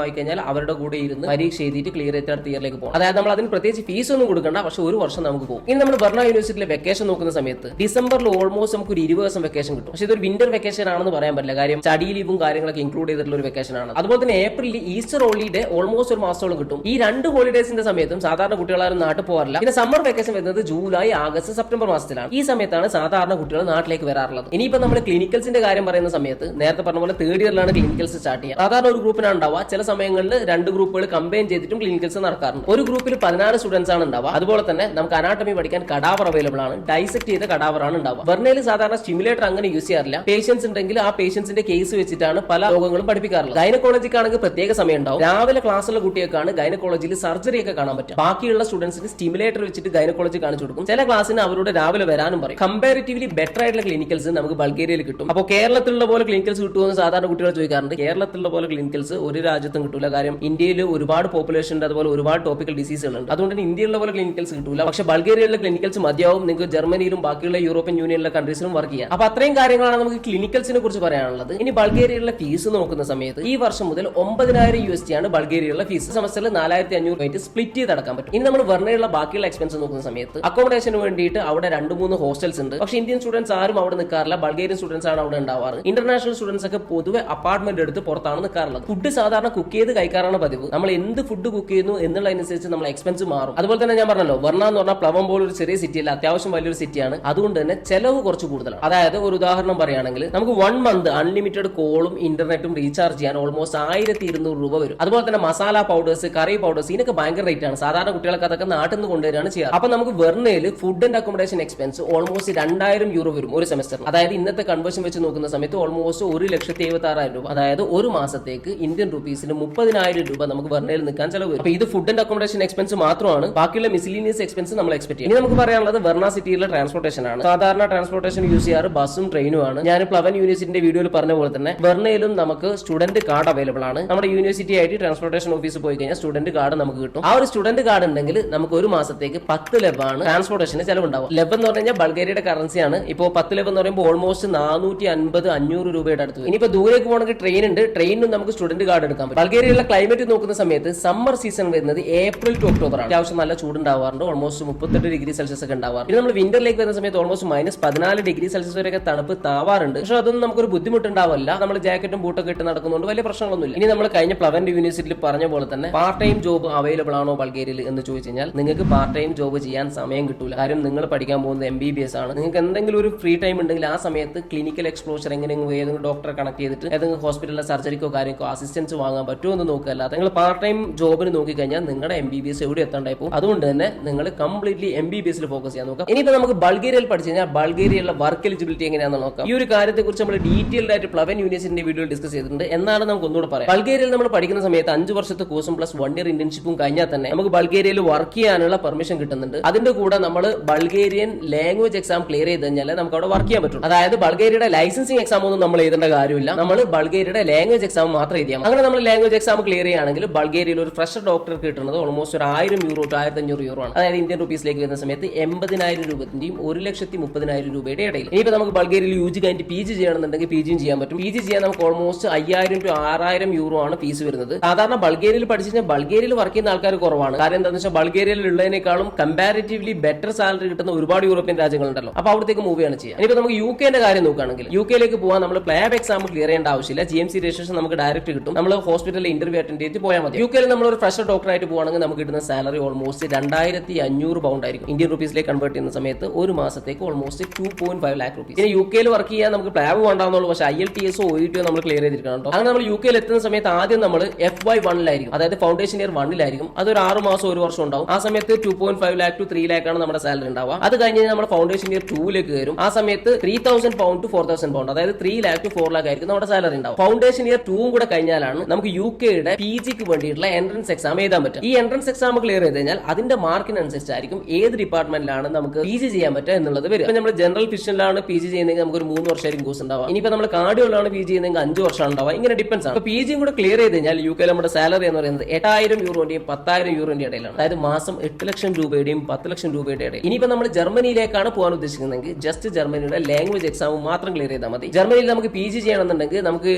ആയി കഴിഞ്ഞാൽ അവരുടെ കൂടെ ഇരുന്ന് പരീക്ഷ എഴുതിയിട്ട് ക്ലിയർ ചെയ്തിട്ട് അടുത്ത ഇയറിലേക്ക് പോകും. അതായത് നമ്മൾ അതിന് പ്രത്യേകിച്ച് ഫീസ് ഒന്നും കൊടുക്കണ്ട, പക്ഷെ ഒരു വർഷം നമുക്ക് പോകും. ഇനി നമ്മൾ വെർണ യൂണിവേഴ്സിറ്റിയിലെ വെക്കേഷൻ നോക്കുന്ന സമയത്ത് ഡിസംബറിൽ ഓൾമോസ്റ്റ് നമുക്ക് ഒരു 20 ദിവസം വെക്കേഷൻ കിട്ടും. പക്ഷേ ഇതൊരു വിന്റർ വെക്കേഷൻ ആണെന്ന് പറയാൻ പറ്റില്ല. കാര്യം സ്റ്റഡി ലീവും കാര്യങ്ങളൊക്കെ ഇൻക്ലൂഡ് ചെയ്തിട്ടുള്ള ഒരു വെക്കേഷൻ ആണ്. അതുപോലെ തന്നെ ഏപ്രിലിൽ ഈസ്റ്റർ ഹോളിഡേ ഓൾമോസ്റ്റ് ഒരു മാസത്തോളം കിട്ടും. ഈ 2 ഹോളിഡേസിന്റെ സമയത്തും സാധാരണ കുട്ടികളാരും നാട്ടിൽ പോകാറില്ല. പിന്നെ സമ്മർ വെക്കേഷൻ വരുന്നത് ജൂലൈ, ആഗസ്റ്റ്, സെപ്റ്റംബർ മാസത്തിലാണ്. ഈ സമയത്താണ് സാധാരണ കുട്ടികൾ നാട്ടിലേക്ക് വരാറുള്ളത്. ഇനിയിപ്പോൾ നമ്മൾ ക്ലിനിക്കൽസിന്റെ കാര്യം പറയുന്ന സമയത്ത് നേരത്തെ പറഞ്ഞ പോലെ തേർഡ് ഇയറിലാണ് ക്ലിനിക്കൽസ് സ്റ്റാർട്ട് ചെയ്യുക. സാധാരണ ഒരു ഗ്രൂപ്പിനാണ് ഉണ്ടാവുക. ചില സമയങ്ങളിൽ 2 ഗ്രൂപ്പുകൾ കമ്പൈൻ ചെയ്തിട്ടും ക്ലിനിക്കൽസ് നടക്കാറുണ്ട്. ഒരു ഗ്രൂപ്പിൽ 16 സ്റ്റുഡൻസ് ആണ് ഉണ്ടാവുക. അതുപോലെ തന്നെ നമുക്ക് അനാട്ടമി പഠിക്കാൻ കടാവർ അവൈലബിൾ ആണ്. ഡൈസെക്ട് ചെയ്ത കടാവർ ആണ് ഉണ്ടാവുക. വെർണയിൽ സാധാരണ സ്റ്റിമുലേറ്റർ അങ്ങനെ യൂസ് ചെയ്യാറില്ല. പേഷ്യൻസ് ഉണ്ടെങ്കിൽ ആ പേഷ്യൻസിന്റെ കേസ് വെച്ചിട്ടാണ് പല രോഗങ്ങളും പഠിപ്പിക്കാറുള്ളത്. ഗൈനക്കോളജിക്കാണെങ്കിൽ പ്രത്യേക സമയം ഉണ്ടാവും. രാവിലെ ക്ലാസ്സുള്ള കുട്ടികൾക്കാണ് ഗൈനക്കോളജിയിൽ സർജറി ഒക്കെ കാണാൻ പറ്റും. ബാക്കിയുള്ള സ്റ്റുഡൻസിന് സ്റ്റിമുലേറ്റർ വെച്ചിട്ട് ഗൈനക്കോളജി കാണിച്ചു കൊടുക്കും. ചില ക്ലാസ്സിന് അവരോട് രാവിലെ വരാനും പറയും. കമ്പാരിറ്റീവ്ലി ബെറ്റർ ആയിട്ടുള്ള ക്ലിനിക്കൽസ് നമുക്ക് ബൾഗേറിയയിൽ കിട്ടും. അപ്പോൾ കേരളത്തിലുള്ള പോലെ ക്ലിനിക്കൽസ് കിട്ടുമെന്ന് സാധാരണ കുട്ടികൾ ചോദിക്കാറുണ്ട്. കേരളത്തിലുള്ള പോലെ ക്ലിനിക്കൽസ് ഒരു രാജ്യത്തും കിട്ടൂല. കാര്യം ഇന്ത്യയിൽ ഒരുപാട് പോപ്പുലേഷൻ ഉണ്ട്, അതുപോലെ ഒരുപാട് ടോപ്പിക്കൽ ഡിസീസുകളുണ്ട്. അതുകൊണ്ട് തന്നെ ഇന്ത്യയിലുള്ള പോലെ ക്ലിനിക്കൽസ് കിട്ടൂല. പക്ഷേ ബൾഗേറിയയിലെ ക്ലിനിക്കൽസ് മതിയാവും. നിങ്ങൾക്ക് ജർമ്മനിയിലും ബാക്കിയുള്ള യൂറോപ്യൻ യൂണിയനിലെ കൺട്രീസിലും വർക്ക് ചെയ്യാം. അപ്പോൾ അത്രയും കാര്യങ്ങളാണ് നമുക്ക് ക്ലിനിക്കൽസിനെ കുറിച്ച് പറയാനുള്ളത്. ഇനി ബൾഗേറിയയിലെ ഫീസ് നോക്കുന്ന സമയത്ത് ഈ വർഷം മുതൽ 9000 USD ആണ് ബൾഗേറിയയിലെ ഫീസ്. സെമസ്റ്ററിൽ 4500 സ്പ്ലിറ്റ് ചെയ്ത് അടക്കാൻ പറ്റും. ഇനി നമ്മൾ വെർണയിലുള്ള ബാക്കിയുള്ള എക്സ്പെൻസ് നോക്കുന്ന സമയത്ത് അക്കോമഡേഷന് വേണ്ടിയിട്ട് അവിടെ 2-3 ഹോസ്റ്റൽസ് ഉണ്ട്. പക്ഷേ ഇന്ത്യൻ സ്റ്റുഡൻസ് ആരും അവിടെ നിൽക്കാറില്ല. ബൾഗേറിയൻ സ്റ്റുഡൻസ് ആണ് അവിടെ ഉണ്ടാവാറ്. ഇന്റർനാഷണൽ സ്റ്റുഡൻസ് ഒക്കെ പൊതുവെ അപ്പാർട്ട്മെന്റ് എടുത്ത് പുറത്താണ് നിൽക്കാറുള്ളത്. ഫുഡ് സാധാരണ കുക്ക് ചെയ്ത് കഴിക്കാറാണ് പതിവ്. നമ്മൾ എന്ത് ഫുഡ് കുക്ക് ചെയ്യുന്നു എന്നുള്ളതനുസരിച്ച് നമ്മൾ എക്സ്പെൻസ് മാറും. അതുപോലെ തന്നെ ഞാൻ പറഞ്ഞല്ലോ, വെർണ എന്ന് പറഞ്ഞാൽ പ്ലവം പോലെ ഒരു ചെറിയ സിറ്റി അല്ല, അത്യാവശ്യം വലിയൊരു സിറ്റിയാണ്. അതുകൊണ്ട് തന്നെ ചെലവ് കുറച്ച് കൂടുതലാണ്. അതായത് ഒരു ഉദാഹരണം പറയുകയാണെങ്കിൽ നമുക്ക് 1 മന്ത് അൺലിമിറ്റഡ് കോളും ഇന്റർനെറ്റും റീചാർജ് ചെയ്യാൻ ഓൾമോസ്റ്റ് 1200 രൂപ വരും. അതുപോലെ തന്നെ മസാല പൗഡേഴ്സ്, കറി പൗഡേഴ്സ്, ഇതിനൊക്കെ ഭയങ്കര റേറ്റ് ആണ്. സാധാരണ കുട്ടികൾക്ക് അതൊക്കെ നാട്ടിൽ നിന്ന് കൊണ്ടുവരികയാണ് ചെയ്യുക. അപ്പൊ നമുക്ക് വെർണയിൽ food and accommodation expense almost 2000 euro വരും ഒരു സെമസ്റ്റർ. അതായത് ഇന്നത്തെ കൺവേർഷൻ വെച്ച് നോക്കുന്ന സമയത്ത് ഓൾമോസ്റ്റ് 1,76,000 രൂപ. അതായത് ഒരു മാസത്തേക്ക് ഇന്ത്യൻ റുപ്പീസിന് 30,000 രൂപ നമുക്ക് വെർണയിൽ നിൽക്കാൻ ചെലവ് വരും. അപ്പൊ ഇത് ഫുഡ് ആൻഡ് അക്കോമഡേഷൻ എക്സ്പെൻസ് മാത്രമാണ്. ബാക്കിയുള്ള മിസിലീനിയസ് എക്സ്പെൻസ് നമ്മൾ എക്സ്പെക്ട് ചെയ്യും. ഇനി നമുക്ക് പറയാനുള്ളത് വെർണ സിറ്റിയിലെ ട്രാൻസ്പോർട്ടേഷൻ ആണ്. സാധാരണ ട്രാൻസ്പോർട്ടേഷൻ യൂസ് ചെയ്യാറ് ബസ്സും ട്രെയിനും ആണ്. ഞാൻ പ്ലവൻ യൂണിവേഴ്സിറ്റിന്റെ വീഡിയോയിൽ പറഞ്ഞ പോലെ തന്നെ വെർണയിലും നമുക്ക് സ്റ്റുഡന്റ് കാർഡ് അവൈലബിൾ ആണ്. നമ്മുടെ യൂണിവേഴ്സിറ്റി ആയിട്ട് ട്രാൻസ്പോർട്ടേഷൻ ഓഫീസിൽ പോയി കഴിഞ്ഞാൽ സ്റ്റുഡന്റ് കാർഡ് നമുക്ക് കിട്ടും. ആ ഒരു സ്റ്റുഡന്റ് കാർഡ് ഉണ്ടെങ്കിൽ നമുക്ക് ഒരു മാസത്തേക്ക് 10 ലെബാണ് ട്രാൻസ്പോർട്ടേഷന് ചെലവുണ്ടാവും. ലെബ് എന്ന് പറഞ്ഞാൽ ബൾഗേറിയയുടെ കറൻസിയാണ്. ഇപ്പോൾ 10 ലെബ് എന്ന് പറയുമ്പോൾ ഓൾമോസ്റ്റ് 450-500 രൂപയുടെ അടുത്ത്. ഇനിയിപ്പോൾ ദൂരേക്ക് പോകണമെങ്കിൽ ട്രെയിൻ ഉണ്ട്. ട്രെയിനും നമുക്ക് സ്റ്റുഡന്റ് കാർഡ് എടുക്കാൻ പറ്റും. ബൾഗേറിയയിലെ ക്ലൈമറ്റ് നോക്കുന്ന സമയത്ത് സമ്മർ സീസൺ വരുന്നത് ഏപ്രിൽ ടു ഒക്ടോബർ ആണ്. അത്യാവശ്യം നല്ല ചൂടുണ്ടാവാറുണ്ട്. ഓൾമോസ്റ്റ് 38 ഡിഗ്രി സെൽഷ്യസ് ഒക്കെ ഉണ്ടാവാറുണ്ട്. ഇനി നമ്മൾ വിന്ററിലേക്ക് വരുന്ന സമയത്ത് ഓൾമോസ്റ്റ് -14 ഡിഗ്രി സെൽഷ്യസ് വരെയൊക്കെ തണുപ്പ് താവാറുണ്ട്. പക്ഷെ അതൊന്നും നമുക്കൊരു ബുദ്ധിമുട്ടുണ്ടാവില്ല. നമ്മൾ ജാക്കറ്റും ബൂട്ടൊക്കെ ഇട്ട് നടക്കുന്നതുകൊണ്ട് വലിയ പ്രശ്നങ്ങളൊന്നുമില്ല. ഇനി നമ്മൾ കഴിഞ്ഞ പ്ലവൻ യൂണിവേഴ്സിറ്റിയിൽ പറഞ്ഞ പോലെ തന്നെ പാർട്ട് ടൈം ജോബ് അവൈലബിൾ ആണോ ബൾഗേറിയയിൽ എന്ന് ചോദിച്ചു കഴിഞ്ഞാൽ നിങ്ങൾക്ക് പാർട്ട് ടൈം ജോബ് ചെയ്യാൻ സമയം കിട്ടൂല. കാര്യം നിങ്ങൾ പഠിക്കാൻ പോകുന്നത് MBBS ആണ്. നിങ്ങൾക്ക് എന്തെങ്കിലും ഒരു ഫ്രീ ടൈം ഉണ്ടെങ്കിൽ ആ സമയത്ത് ക്ലിനിക്കൽ എക്സ്പ്ലോഷർ എങ്ങനെയെങ്കിലും ഏതെങ്കിലും ഡോക്ടറെ കണക്ട് ചെയ്തിട്ട് ഏതെങ്കിലും ഹോസ്പിറ്റലിലെ സർജറിക്കോ കാര്യമോ അസിസ്റ്റൻസ് വാങ്ങാൻ പറ്റുമോ എന്ന് നോക്കുക. നിങ്ങൾ പാർട്ട് ടൈം ജോബിന് നോക്കിക്കഴിഞ്ഞാൽ നിങ്ങളുടെ MBBS എവിടെ എത്താണ്ടായി പോകും. അതുകൊണ്ട് തന്നെ നിങ്ങൾ കംപ്ലീറ്റ്ലി MBBSൽ ഫോക്കസ് ചെയ്യാൻ നോക്കാം. ഇനിയിപ്പോൾ നമുക്ക് ബൾഗേറിയയിൽ പഠിച്ചു കഴിഞ്ഞാൽ ബൾഗേറിയയിലെ വർക്ക് എലിജിബിലിറ്റി എങ്ങനെയാണെന്ന് നോക്കാം. ഈ ഒരു കാര്യത്തെ കുറിച്ച് നമ്മൾ ഡീറ്റെയിൽഡ് ആയിട്ട് പ്ലവൻ യൂണിവേഴ്സിറ്റിന്റെ വീഡിയോ ഡിസ്കസ് ചെയ്തിട്ടുണ്ട്. എന്നാണ് നമുക്ക് ഒന്നുകൂടെ പറയാം. ബൾഗേറിയയിൽ നമ്മൾ പഠിക്കുന്ന സമയത്ത് 5 വർഷത്തെ കോഴ്സും പ്ലസ് 1 ഇയർ ഇന്റേൺഷിപ്പും കഴിഞ്ഞാൽ തന്നെ നമുക്ക് ബൾഗേറിയയിൽ വർക്ക് ചെയ്യാനുള്ള പെർമിഷൻ കിട്ടുന്നുണ്ട്. അതിന്റെ കൂടെ നമ്മൾ ബൾഗേറിയൻ ലാംഗ്വേജ് എക്സാം ക്ലിയർ ചെയ്ത് കഴിഞ്ഞാൽ നമുക്ക് അവിടെ വർക്ക് ചെയ്യാൻ പറ്റും. അതായത് ബൾഗേറിയയുടെ ലൈസൻസിംഗ് എക്സാം ഒന്നും നമ്മൾ എഴുതേണ്ട കാര്യമില്ല. നമ്മൾ ബൾഗേറിയയുടെ ലാംഗ്വേജ് എക്സാം മാത്രം എഴുതിയാൽ. അങ്ങനെ നമ്മൾ ലാംഗ്വേജ് എക്സാം ക്ലിയർ ചെയ്യുകയാണെങ്കിൽ ബൾഗേറിയയിൽ ഒരു ഫ്രഷർ ഡോക്ടർ ഡോക്ടർക്ക് കിട്ടുന്നത് ഓൾമോസ്റ്റ് ഒരു 1000 euro to 1500 euro ആണ്. അതായത് ഇന്ത്യൻ റുപ്പീസിലേക്ക് വരുന്ന സമയത്ത് 80,000 രൂപത്തിന്റെയും 1,30,000 രൂപയുടെ ഇടയിൽ. ഇനിയിപ്പോൾ നമുക്ക് ബൾഗേറിയയിൽ യു ജി കഴിഞ്ഞിട്ട് പി ജി ചെയ്യണമെന്നുണ്ടെങ്കിൽ പി ജിയും ചെയ്യാൻ പറ്റും. പി ജി ചെയ്യാൻ നമുക്ക് ഓൾമോസ്റ്റ് 5000 to 6000 euro ആണ് ഫീസ് വരുന്നത്. സാധാരണ ബൾഗേറിയയിൽ പഠിച്ചു കഴിഞ്ഞാൽ ബൾഗേറിയയിൽ വർക്ക് ചെയ്യുന്ന ആൾക്കാർ കുറവാണ്. കാരണം എന്താണെന്ന് വെച്ചാൽ ബൾഗേറിയയിൽ ഉള്ളതിനേക്കാളും കമ്പാരിറ്റീവ്ലി ബെറ്റർ സാലറി കിട്ടുന്ന ഒരുപാട് യൂറോപ്യൻ രാജ്യങ്ങളുണ്ടല്ലോ. അപ്പോൾ അവിടത്തേക്ക് മൂവ് ആണ് ചെയ്യുക. ഇനിയിപ്പോൾ നമുക്ക് യു കെന്റെ കാര്യം നോക്കുകയാണെങ്കിൽ യു കെയിലേക്ക് പോകാൻ നമ്മൾ പ്ലാബ് എക്സാം ക്ലിയർ ചെയ്യേണ്ട ആവശ്യമില്ല. ജി എം സി രജിസ്ട്രേഷൻ നമുക്ക് ഡയറക്റ്റ് കിട്ടും. നമ്മൾ ഹോസ്പിറ്റലിൽ ഇന്റർവ്യൂ അറ്റൻഡ് ചെയ്ത് പോയാൽ മതി. യു കെയിൽ നമ്മൾ ഒരു ഫ്രഷർ ഡോക്ടറായിട്ട് പോകുകയാണെങ്കിൽ നമുക്ക് കിട്ടുന്ന സാലറി ഓൾമോസ്റ്റ് 2500 പൗണ്ട് ആയിരിക്കും. ഇന്ത്യൻ റുപ്പീസിലേക്ക് കൺവേർട്ട് ചെയ്യുന്ന സമയത്ത് ഒരു മാസത്തേക്ക് ഓൾമോസ്റ്റ് 2.5 lakh rupees. ഇനി യു കെയിൽ വർക്ക് ചെയ്യാൻ നമുക്ക് പ്ലാബ് വേണ്ടാവുന്നുള്ളൂ. പക്ഷേ IELTS OET നമ്മൾ ക്ലിയർ ചെയ്തിരിക്കണം കേട്ടോ. അങ്ങനെ നമ്മൾ യു കെയിൽ എത്തുന്ന സമയത്ത് ആദ്യം നമ്മൾ FY1 അതായത് ഫൗണ്ടേഷൻ ഇയർ 1 അതൊരു 6 മാസം 1 വർഷം ഉണ്ടാവും. ആ സമയത്ത് 2.5 lakh to 3 lakh ആണ് നമ്മുടെ സാലറി ഉണ്ടാവുക. അത് കഴിഞ്ഞ് നമ്മൾ ഫൗണ്ടേഷൻ ഇയർ 2 കയറും. ആ സമയത്ത് 3000 pound to 4000 pound, അതായത് 3 lakh to 4 lakh ആയിരിക്കും നമ്മുടെ സാലറി ഉണ്ടാവും. ഫൗണ്ടേഷൻ ഇയർ 2 കൂടെ കഴിഞ്ഞാലാണ് നമുക്ക് യു കെയുടെ പി ജിക്ക് വേണ്ടിയിട്ടുള്ള എൻട്രൻസ് എക്സാം എഴുതാൻ പറ്റും. ഈ എൻട്രൻസ് എക്സാം ക്ലിയർ ചെയ്ത് കഴിഞ്ഞാൽ അതിന്റെ മാർക്കിനനുസരിച്ചായിരിക്കും ഏത് ഡിപ്പാർട്ട്മെന്റിലാണ് നമുക്ക് പി ജി ചെയ്യാൻ പറ്റുക എന്നുള്ളത് വരും. ഇപ്പൊ നമ്മൾ ജനറൽ ഫിസിഷ്യനിലാണ് പി ജി ചെയ്യുന്നതെങ്കിൽ നമുക്ക് ഒരു 3 വർഷമായിരിക്കും കോഴ്സ് ഉണ്ടാവുക. ഇനിയിപ്പോൾ നമ്മൾ കാർഡിയോളാണ് പി ജി ചെയ്യുന്നതെങ്കിൽ 5 വർഷം ഉണ്ടാവുക. ഇങ്ങനെ ഡിപ്പെൻസ് ആണ്. പി ജിയും കൂടെ ക്ലിയർ ചെയ്ത് കഴിഞ്ഞാൽ യു കെയിൽ നമ്മുടെ സാലറി എന്ന് പറയുന്നത് 8000 യൂറോന്റെയും 10,000 യൂറോന്റെ ഇടയിലാണ്. അതായത് മാസം 8 ലക്ഷം രൂപയുടെയും 10 ലക്ഷം രൂപയുടെ ഇടയിൽ. ഇനിയിപ്പോൾ നമ്മൾ ജർമ്മനിയിലേക്കാണ് പോകാൻ ഉദ്ദേശിക്കുന്നതെങ്കിൽ ജസ്റ്റ് ജർമ്മനിയുടെ ലാംഗ്വേജ് എക്സാം മാത്രം ക്ലിയർ ചെയ്താൽ മതി. ജർമ്മനിയിൽ നമുക്ക് പി ജി ചെയ്യണമെന്നുണ്ടെങ്കിൽ നമുക്ക്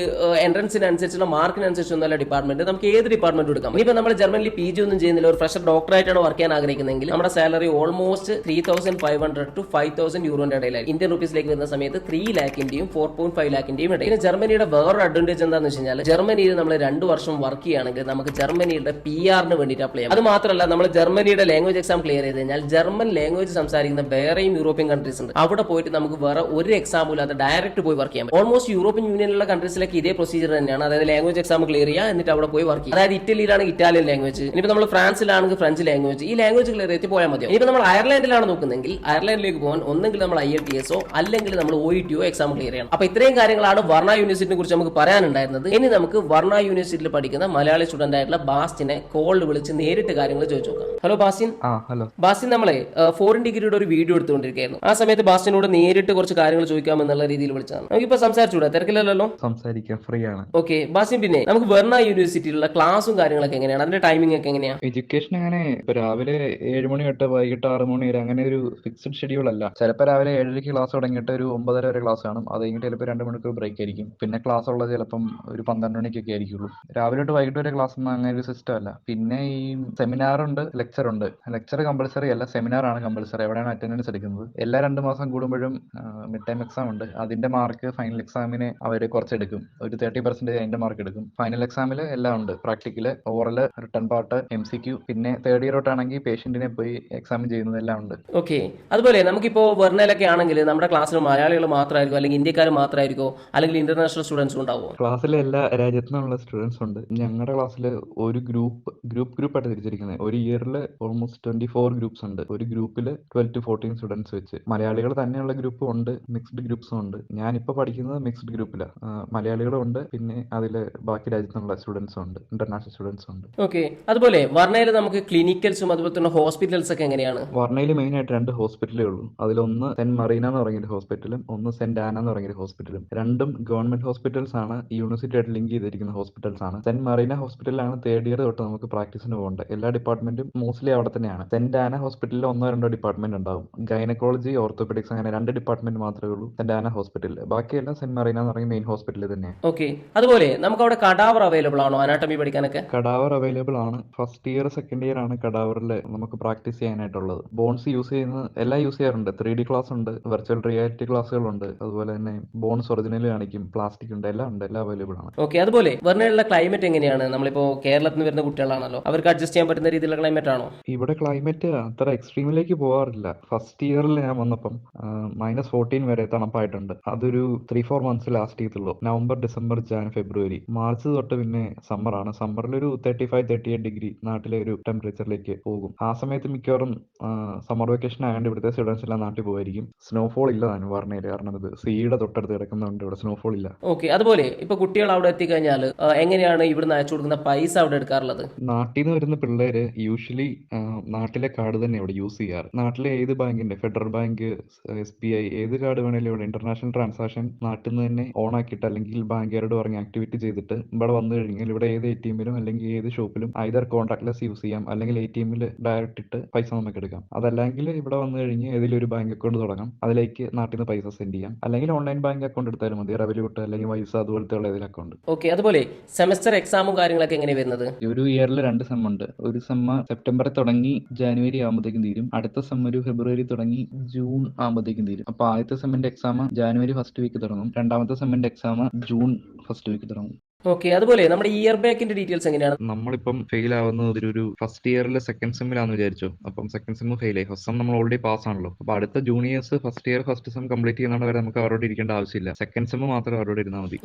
എൻട്രൻസിനനുസരിച്ചുള്ള മാർക്കിനനുസരിച്ചൊന്നുമല്ല ഡിപ്പാർട്ട്മെന്റ്, നമുക്ക് ഏത് ഡിപ്പാർട്ട്മെന്റ് എടുക്കാം. ഇനിയിപ്പോൾ നമ്മൾ ജർമ്മനിയിൽ പി ജി ഒന്നും ചെയ്യുന്നില്ല, ഒരു ഫ്രഷർ ഡോക്ടറായിട്ടാണ് വർക്ക് ചെയ്യാൻ ആഗ്രഹിക്കുന്നതെങ്കിൽ നമ്മുടെ സാലറി ഓൾമോസ്റ്റ് 3,500 to 5,000 യൂറോന്റെ ഇടയിലായി. ഇന്ത്യൻ റുപ്പീസിലേക്ക് വരുന്ന സമയത്ത് 3 ലാഖിന്റെയും 4.5 ലാഖിന്റെയും ഇടയിൽ. പിന്നെ ജർമ്മനിയുടെ വേറൊരു അഡ്വാൻറ്റേജ് എന്താണെന്ന് വെച്ച് കഴിഞ്ഞാൽ ജർമ്മനിയിൽ നമ്മൾ 2 വർഷം വർക്ക് ചെയ്യുകയാണെങ്കിൽ നമുക്ക് ജർമ്മനിയുടെ PR വേണ്ടിയിട്ട് അപ്ലൈ ചെയ്യാം. അത് മാത്രമല്ല നമ്മൾ ജർമ്മനിയുടെ ലാംഗ്വേജ് എക്സാം ക്ലിയർ ചെയ്ത് കഴിഞ്ഞാൽ ജർമ്മൻ ലാംഗ്വേജ് സംസാരിക്കുന്ന വേറെയും യൂറോപ്യൻ കൺട്രീസ് ഉണ്ട്. അവിടെ പോയിട്ട് നമുക്ക് വേറെ ഒരു എക്സാം ഇല്ലാതെ ഡയറക്റ്റ് പോയി വർക്ക് ചെയ്യാം. ഓൾമോസ്റ്റ് യൂറോപ്യൻ യൂണിയനിലുള്ള കൺട്രീസിലേക്ക് ഇതേ പ്രൊസീജിയർ തന്നെയാണ്. അതായത് ലാംഗ്വേജ് എക്സാം ക്ലിയർ ചെയ്യുക, എന്നിട്ട് അവിടെ പോയി വർക്ക് ചെയ്യുക. അതായത് ഇറ്റലിയിലാണെങ്കിൽ ഇറ്റാലിയൻ ലാംഗ്വേജ്, ഇനിയിപ്പോൾ നമ്മൾ ഫ്രാൻസിലാണെങ്കിൽ ഫ്രഞ്ച് ലാംഗ്വേജ്, ഈ ലാംഗ്വേജ് ക്ലിയർ ചെയ്ത് പോയാൽ മതി. ഇനിയിപ്പോൾ നമ്മൾ അയർലൻഡിലാണ് നോക്കുന്നതെങ്കിൽ അയർലൻഡിലേക്ക് പോകാൻ ഒന്നെങ്കിൽ നമ്മൾ IELTS അല്ലെങ്കിൽ നമ്മൾ OET എക്സാം ക്ലിയർ ചെയ്യണം. അപ്പോൾ ഇത്രയും കാര്യങ്ങളാണ് വർണ്ണ യൂണിവേഴ്സിറ്റിനെ കുറിച്ച് നമുക്ക് പറയാനുണ്ടായിരുന്നത്. ഇനി നമുക്ക് വർണ്ണ യൂണിവേഴ്സിറ്റിയിൽ പഠിക്കുന്ന മലയാളി സ്റ്റുഡന്റ് ആയിട്ടുള്ള ബാസ്റ്റിനെ കോളിൽ വിളിച്ച് നേരിട്ട് കാര്യങ്ങൾ ചോദിച്ചു നോക്കാം. ഹലോ ബാസ്റ്റിൻ. ഹലോ ബാസ്റ്റിൻ, നമ്മളെ ഫോറിൻ ഡിഗ്രിയുടെ ഒരു വീഡിയോ എടുത്തുകൊണ്ടിരിക്കുകയായിരുന്നു. ആ സമയത്ത് ബാസ്റ്റിനോട് നേരിട്ട് കുറച്ച് കാര്യങ്ങൾ ചോദിക്കാമെന്നുള്ള രീതിയിൽ വിളിച്ചതാണ്. നമുക്കിപ്പോൾ സംസാരിച്ചുകൂടാ? തിരക്കില്ലല്ലോ? സംസാരിക്കാം, ഫ്രീ ആണ്. ഓക്കെ ബാസ്റ്റിൻ, പിന്നെ നമുക്ക് വർണ്ണ യൂണിവേഴ്സിറ്റിയിലുള്ള ക്ലാസും കാര്യങ്ങളൊക്കെ എങ്ങനെയാണ്? അതിന്റെ ടൈമിംഗ് ഒക്കെ എങ്ങനെയാണ്? എഡ്യൂക്കേഷൻ അങ്ങനെ ഇപ്പൊ രാവിലെ 7 മണി തൊട്ട് വൈകിട്ട് 6 മണി വരെ അങ്ങനെ ഒരു ഫിക്സഡ് ഷെഡ്യൂൾ അല്ല. ചിലപ്പോൾ രാവിലെ 7:30 ക്ലാസ് തുടങ്ങിയിട്ട് ഒരു 9:30 വരെ ക്ലാസ് കാണും. അത് കഴിഞ്ഞിട്ട് ചിലപ്പോൾ 2 മണിക്കൂർ ബ്രേക്ക് ആയിരിക്കും. പിന്നെ ക്ലാസ് ഉള്ളത് ചിലപ്പം ഒരു 12 മണിക്കൊക്കെ ആയിരിക്കുള്ളൂ. രാവിലെ തൊട്ട് വൈകിട്ട് വരെ ക്ലാസ് ഒന്നും അങ്ങനെ ഒരു സിസ്റ്റം അല്ല. പിന്നെ ഈ സെമിനാർ ഉണ്ട്, ലെക്ചർ ഉണ്ട്. ലെക്ചർ കമ്പൽസറി അല്ല, സെമിനാർ ആണ് കമ്പൽസറി. എവിടെയാണ് അറ്റൻഡൻസ് എടുക്കുന്നത്. എല്ലാ 2 മാസം കൂടുമ്പോഴും മിഡ് ടൈം എക്സാം ഉണ്ട്. അതിന്റെ മാർക്ക് ഫൈനൽ എക്സാമിന് അവർ കുറച്ചെടുക്കും. ഒരു 30% അതിന്റെ മാർക്ക് എടുക്കും. ഫൈനൽ എക്സാമിൽ എല്ലാം ഉണ്ട്. Practical, oral, written part, MCQ. പിന്നെ തേർഡ് ഇയർ തൊട്ടാണെങ്കിൽ പേഷ്യന്റിനെ പോയി എക്സാമിൻ ചെയ്യുന്നത് എല്ലാം ഉണ്ട്. ഓക്കെ, അതുപോലെ നമുക്കിപ്പോ വെർണയിലൊക്കെ ആണെങ്കിൽ നമ്മുടെ ക്ലാസ്സിൽ മലയാളികൾ മാത്രമായിരിക്കും, അല്ലെങ്കിൽ ഇന്ത്യക്കാർ മാത്രമായിരിക്കോ, അല്ലെങ്കിൽ ഇന്റർനാഷണൽ സ്റ്റുഡൻസും ഉണ്ടാവുമോ? ക്ലാസ്സിൽ എല്ലാ രാജ്യത്തു നിന്നുള്ള സ്റ്റുഡൻസ് ഉണ്ട്. ഞങ്ങളുടെ ക്ലാസ്സിൽ ഒരു ഗ്രൂപ്പായിട്ട് തിരിച്ചിരിക്കുന്നത്. ഒരു ഇയറിൽ ഓൾമോസ്റ്റ് 24 ഗ്രൂപ്പ്സ് ഉണ്ട്. ഒരു ഗ്രൂപ്പിൽ 12 to 14 സ്റ്റുഡൻസ് വെച്ച്. മലയാളികൾ തന്നെയുള്ള ഗ്രൂപ്പും ഉണ്ട്, മിക്സ്ഡ് ഗ്രൂപ്പ്സും ഉണ്ട്. ഞാനിപ്പോ പഠിക്കുന്നത് മിക്സ്ഡ് ഗ്രൂപ്പിലാണ്. മലയാളികളും ഉണ്ട്, പിന്നെ അതിൽ ബാക്കി രാജ്യത്തുനിന്നുള്ള സ്റ്റുഡൻസും ഉണ്ട്, ഇന്റർനാഷണൽ സ്റ്റുഡൻസും ഉണ്ട്. ഓക്കെ, അതുപോലെ വർണ്ണയിൽ നമുക്ക് ക്ലിനിക്കൽസും അതുപോലെ തന്നെ ഹോസ്പിറ്റൽസ് ഒക്കെ എങ്ങനെയാണ്? വർണ്ണയിൽ മെയിൻ ആയിട്ട് 2 ഹോസ്പിറ്റലേ ഉള്ളൂ. അതിലൊന്ന് സെന്റ് മറീന എന്ന് പറയുന്ന ഹോസ്പിറ്റലും ഒന്ന് സെന്റ് ആന എന്ന് പറയുന്ന ഹോസ്പിറ്റലും. രണ്ടും ഗവൺമെന്റ് ഹോസ്പിറ്റൽസ് ആണ്, യൂണിവേഴ്സിറ്റി ആയിട്ട് ലിങ്ക് ചെയ്തിരിക്കുന്ന ഹോസ്പിറ്റൽസ് ആണ്. സെന്റ് മറീന ഹോസ്പിറ്റലിലാണ് തേർഡ് ഇയർ തൊട്ട് നമുക്ക് പ്രാക്ടീസിന് പോകേണ്ടത്. എല്ലാ ഡിപ്പാർട്ട്മെന്റും മോസ്റ്റ്ലി അവിടെ തന്നെയാണ്. സെന്റ് ആന ഹോസ്പിറ്റലിൽ 1-2 ഡിപ്പാർട്ട്മെന്റ് ഉണ്ടാവും. ഗൈനക്കോളജി, ഓർത്തോപെഡിക്സ്, അങ്ങനെ 2 ഡിപ്പാർട്ട്മെന്റ് മാത്രമേ ഉള്ളൂ സെന്റ് ആന ഹോസ്പിറ്റലിൽ. ബാക്കിയെല്ലാം സെന്റ് മറീന എന്ന് പറയുന്ന മെയിൻ ഹോസ്പിറ്റലിൽ തന്നെയാണ്. ഓക്കെ, അതുപോലെ നമുക്ക് അവിടെ കടാവർ അവൈലബിൾ ആണോ അനാട്ടമി പഠിക്കാനൊക്കെ? കടാവർ അവൈലബിൾ ആണ്. ഫസ്റ്റ് ഇയർ സെക്കൻഡ് ഇയർ ആണ് കടാവറിൽ നമുക്ക് പ്രാക്ടീസ് ചെയ്യാനായിട്ടുള്ളത്. ബോൺസ് യൂസ് ചെയ്യുന്നത് എല്ലാം യൂസ് ചെയ്യാറുണ്ട്. 3D ക്ലാസ് ഉണ്ട്, വെർച്വൽ റിയാലിറ്റി ക്ലാസ്സുകളുണ്ട്, അതുപോലെ തന്നെ ബോൺസ് ഒറിജിനൽ കാണിക്കും, പ്ലാസ്റ്റിക് ഉണ്ട്, എല്ലാം ഉണ്ട്, എല്ലാം അവൈലബിൾ ആണ്. ഓക്കെ, അതുപോലെ വെർണയിലുള്ള ക്ലൈമറ്റ് എങ്ങനെയാണ്? നമ്മളിപ്പോ കേരളത്തിൽ നിന്ന് വരുന്ന കുട്ടികളാണല്ലോ, അവർക്ക് അഡ്ജസ്റ്റ് ചെയ്യാൻ പറ്റുന്ന രീതിയിലുള്ള ക്ലൈമറ്റ് ആണോ? ഇവിടെ ക്ലൈമറ്റ് അത്ര എക്സ്ട്രീമിലേക്ക് പോകാറില്ല. ഫസ്റ്റ് ഇയറിൽ ഞാൻ വന്നപ്പം -14 വരെ തണുപ്പായിട്ടുണ്ട്. അതൊരു 3-4 മന്ത്സ് ലാസ്റ്റ് ചെയ്തുള്ളൂ. November, December, Jan, February, March തൊട്ട് പിന്നെ സമ്മറാണ്. സമ്മറിൽ ഒരു 35-38 ഡിഗ്രി നാട്ടിലെ ഒരു ടെമ്പറേച്ചറിലേക്ക് പോകും. ആ സമയത്ത് മിക്കവാറും സമ്മർ വെക്കേഷൻ ആയതുകൊണ്ട് ഇവിടുത്തെ സ്റ്റുഡൻസ് എല്ലാം നാട്ടിൽ പോയിരിക്കും. സ്നോഫോൾ ഇല്ല താനും വർണ്ണയിൽ, കാരണം ഇത് സീയുടെ തൊട്ടടുത്ത് കിടക്കുന്നതുകൊണ്ട് ഇവിടെ സ്നോഫോൾ ഇല്ല. ഓക്കെ, അതുപോലെ ഇപ്പൊ കുട്ടികൾ അവിടെ എത്തിക്കഴിഞ്ഞാൽ എങ്ങനെയാണ് ഇവിടുന്ന് അയച്ചു കൊടുക്കുന്ന പൈസ അവിടെ എടുക്കാറുള്ളത്? നാട്ടിൽ നിന്ന് വരുന്ന പിള്ളേര് യൂഷ്വലി നോർമലി നാട്ടിലെ കാർഡ് തന്നെ ഇവിടെ യൂസ് ചെയ്യാറ്. നാട്ടിലെ ഏത് ബാങ്കിന്റെ ഫെഡറൽ ബാങ്ക്, SBI ഏത് കാർഡ് വേണേലും ഇവിടെ ഇന്റർനാഷണൽ ട്രാൻസാക്ഷൻ നാട്ടിൽ നിന്ന് തന്നെ ഓൺ ആക്കിയിട്ട് അല്ലെങ്കിൽ ബാങ്കുകാരോട് പറഞ്ഞ് ആക്ടിവേറ്റ് ചെയ്തിട്ട് ഇവിടെ വന്നു കഴിഞ്ഞാൽ ഇവിടെ ഏത് ATM-ലും അല്ലെങ്കിൽ ഏത് ഷോപ്പിലും ഐദർ കോൺടാക്ട്ലെസ് യൂസ് ചെയ്യാം, അല്ലെങ്കിൽ ATM-ൽ ഡയറക്റ്റ് ഇട്ട് പൈസ നമുക്ക് എടുക്കാം. അതല്ലെങ്കിൽ ഇവിടെ വന്നു കഴിഞ്ഞ് ഏതെങ്കിലും ഒരു ബാങ്ക് അക്കൗണ്ട് തുടങ്ങാം, അതിലേക്ക് നാട്ടിൽ നിന്ന് പൈസ സെൻഡ് ചെയ്യാം. അല്ലെങ്കിൽ ഓൺലൈൻ ബാങ്ക് അക്കൗണ്ട് എടുത്താലും മതി, റെവല്യൂട്ട് അല്ലെങ്കിൽ വൈസ അതുപോലത്തെ ഉള്ള ഏതെങ്കിലും അക്കൗണ്ട്. ഓക്കെ, അതുപോലെ സെമസ്റ്റർ എക്സാമും കാര്യങ്ങളൊക്കെ എങ്ങനെ വരുന്നത്? ഒരു ഇയറിൽ 2 സെം ഉണ്ട്. ഒരു സെമ്മ സെപ്റ്റംബറിൽ തുടങ്ങി ജനുവരി ആകുമ്പോഴത്തേക്കും തീരും. അടുത്ത സെം ഒരു ഫെബ്രുവരി തുടങ്ങി ജൂൺ ആകുമ്പോഴത്തേക്കും തീരും. അപ്പൊ ആദ്യത്തെ സെമ്മിന്റെ എക്സാം ജനുവരി ഫസ്റ്റ് വീക്ക് തുടങ്ങും, രണ്ടാമത്തെ സെമ്മിന്റെ എക്സാം ജൂൺ ഫസ്റ്റ് വീക്ക് തുടങ്ങും. ഓക്കെ, അതുപോലെ നമ്മുടെ ഇയർ ബാക്കിന്റെ ഡീറ്റെയിൽസ് എങ്ങനെയാണ്? നമ്മളിപ്പം ഫെയിൽ ആവുന്നത് ഒരു ഫസ്റ്റ് ഇയറിലെ സെക്കൻഡ് സെമ്മിലാന്ന് വിചാരിച്ചു. അപ്പം സെക്കൻഡ് സെം ഫെയിൽ ആയി, ഫസ്റ്റ് സെം നമ്മൾ ഓൾറെഡി പാസ് ആണല്ലോ. അപ്പൊ അടുത്ത juniors first year first sem complete ചെയ്യുന്നതാണ് വരെ നമുക്ക് അവരോട് ഇരിക്കേണ്ട ആവശ്യമില്ല. സെക്കൻഡ് സെം മാത്രം അവരോട് ഇരുന്നാൽ മതി.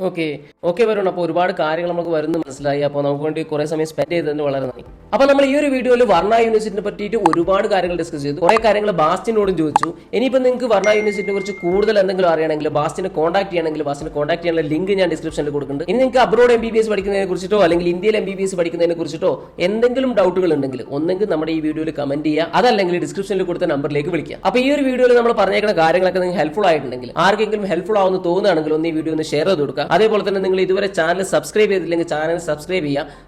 ഓക്കെ വരുൺ, അപ്പോൾ ഒരുപാട് കാര്യങ്ങൾ നമുക്ക് വരുന്നു മനസ്സിലായി. അപ്പോൾ നമുക്ക് വേണ്ടി കുറെ സമയം സ്പെൻഡ് ചെയ്തതിന് വളരെ നന്ദി. അപ്പോൾ നമ്മൾ ഈ ഒരു വീഡിയോയിൽ വർണ്ണ യൂണിവേഴ്സിറ്റിനെ പറ്റിയിട്ട് ഒരുപാട് കാര്യങ്ങൾ ഡിസ്കസ് ചെയ്തു, കുറെ കാര്യങ്ങൾ ബാസ്റ്റിനോടും ചോദിച്ചു. ഇനിയിപ്പോൾ നിങ്ങൾക്ക് വർണ്ണ യൂണിവേഴ്സിറ്റിനെ കുറിച്ച് കൂടുതൽ എന്തെങ്കിലും അറിയണമെങ്കിൽ ബാസ്റ്റിനെ കോൺടാക്ട് ചെയ്യണമെങ്കിൽ ബാസ്റ്റിനെ കോൺടാക്ട് ചെയ്യാനുള്ള ലിങ്ക് ഞാൻ ഡിസ്ക്രിപ്ഷനിൽ കൊടുക്കുന്നുണ്ട്. ഇനി നിങ്ങൾക്ക് അബ്രോഡ് MBBS പഠിക്കുന്നതിനെ കുറിച്ചിട്ടോ അല്ലെങ്കിൽ ഇന്ത്യയിൽ MBBS പഠിക്കുന്നതിനെ കുറിച്ചിട്ടോ എന്തെങ്കിലും ഡൗട്ടുകൾ ഉണ്ടെങ്കിൽ ഒന്നെങ്കിൽ നമ്മുടെ ഈ വീഡിയോയിൽ കമന്റ് ചെയ്യുക, അതല്ലെങ്കിൽ ഡിസ്ക്രിപ്ഷനിൽ കൊടുത്ത നമ്പറിലേക്ക് വിളിക്കുക. അപ്പോൾ ഈ ഒരു വീഡിയോയിൽ നമ്മൾ പറഞ്ഞേക്കുന്ന കാര്യങ്ങളൊക്കെ നിങ്ങൾക്ക് ഹെൽപ്ഫുൾ ആയിട്ടുണ്ടെങ്കിൽ, ആർക്കെങ്കിലും ഹെൽപ്ഫുൾ ആവുന്ന തോന്നുകയാണെങ്കിൽ ഒന്ന് ഈ വീഡിയോ ഒന്ന് ഷെയർ ചെയ്ത് കൊടുക്കുക. അതേപോലെ തന്നെ നിങ്ങൾ ഇതുവരെ ചാനൽ സബ്സ്ക്രൈബ് ചെയ്തില്ലെങ്കിൽ ചാനൽ സബ്സ്ക്രൈബ് ചെയ്യുക.